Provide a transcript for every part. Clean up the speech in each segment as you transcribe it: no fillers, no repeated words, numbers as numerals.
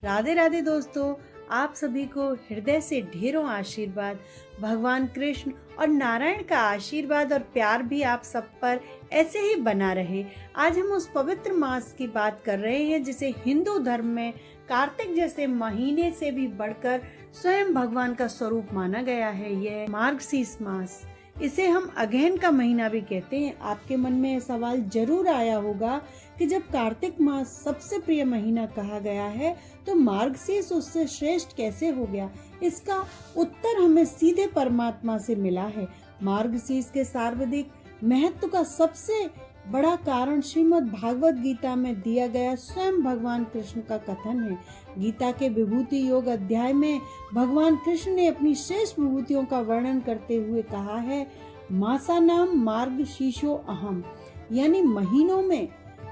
राधे राधे दोस्तों, आप सभी को हृदय से ढेरों आशीर्वाद। भगवान कृष्ण और नारायण का आशीर्वाद और प्यार भी आप सब पर ऐसे ही बना रहे। आज हम उस पवित्र मास की बात कर रहे हैं जिसे हिंदू धर्म में कार्तिक जैसे महीने से भी बढ़कर स्वयं भगवान का स्वरूप माना गया है। यह मार्गशीर्ष मास, इसे हम अगहन का महीना भी कहते हैं। आपके मन में यह सवाल जरूर आया होगा कि जब कार्तिक मास सबसे प्रिय महीना कहा गया है तो मार्गशीर्ष उससे श्रेष्ठ कैसे हो गया। इसका उत्तर हमें सीधे परमात्मा से मिला है। मार्गशीर्ष के सर्वाधिक महत्व का सबसे बड़ा कारण श्रीमद् भागवत गीता में दिया गया स्वयं भगवान कृष्ण का कथन है। गीता के विभूति योग अध्याय में भगवान कृष्ण ने अपनी श्रेष्ठ विभूतियों का वर्णन करते हुए कहा है, मासानाम मार्गशीर्षो अहम, यानी महीनों में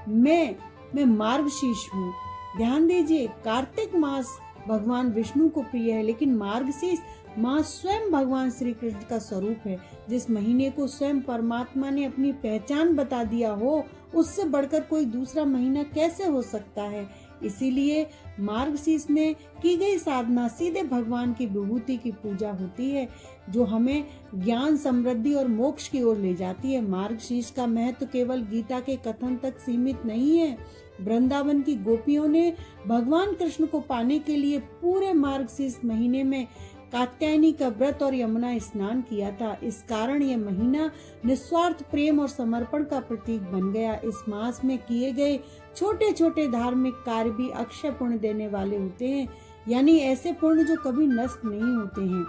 मैं मार्गशीर्ष हूँ। ध्यान दीजिए, कार्तिक मास भगवान विष्णु को प्रिय है, लेकिन मार्गशीर्ष मास स्वयं भगवान श्री कृष्ण का स्वरूप है। जिस महीने को स्वयं परमात्मा ने अपनी पहचान बता दिया हो, उससे बढ़कर कोई दूसरा महीना कैसे हो सकता है। इसीलिए मार्गशीर्ष में की गई साधना सीधे भगवान की विभूति की पूजा होती है, जो हमें ज्ञान, समृद्धि और मोक्ष की ओर ले जाती है। मार्गशीर्ष का महत्व केवल गीता के कथन तक सीमित नहीं है। वृंदावन की गोपियों ने भगवान कृष्ण को पाने के लिए पूरे मार्गशीर्ष महीने में कात्यायनी का व्रत और यमुना स्नान किया था। इस कारण यह महीना निस्वार्थ प्रेम और समर्पण का प्रतीक बन गया। इस मास में किए गए छोटे छोटे धार्मिक कार्य भी अक्षय पुण्य देने वाले होते हैं, यानी ऐसे पुण्य जो कभी नष्ट नहीं होते हैं।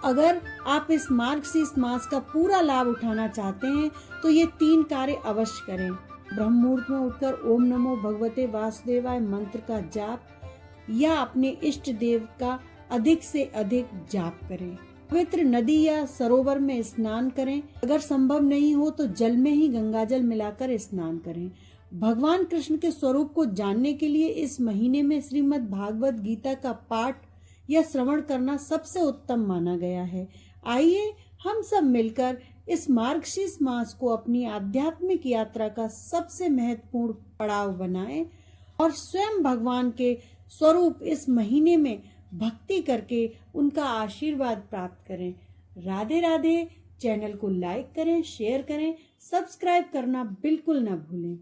अगर आप इस मार्गशीर्ष मास का पूरा लाभ उठाना चाहते हैं तो ये 3 कार्य अवश्य करें। ब्रह्म मुहूर्त में उठकर ओम नमो भगवते वासुदेवाय मंत्र का जाप या अपने इष्ट देव का अधिक से अधिक जाप करें। पवित्र नदी या सरोवर में स्नान करें। अगर संभव नहीं हो तो जल में ही गंगाजल मिलाकर स्नान करें। भगवान कृष्ण के स्वरूप को जानने के लिए इस महीने में श्रीमद् भागवत गीता का पाठ या श्रवण करना सबसे उत्तम माना गया है। आइए हम सब मिलकर इस मार्गशीर्ष मास को अपनी आध्यात्मिक यात्रा का सबसे महत्वपूर्ण पड़ाव बनाएं और स्वयं भगवान के स्वरूप इस महीने में भक्ति करके उनका आशीर्वाद प्राप्त करें। राधे राधे। चैनल को लाइक करें, शेयर करें, सब्सक्राइब करना बिल्कुल न भूलें।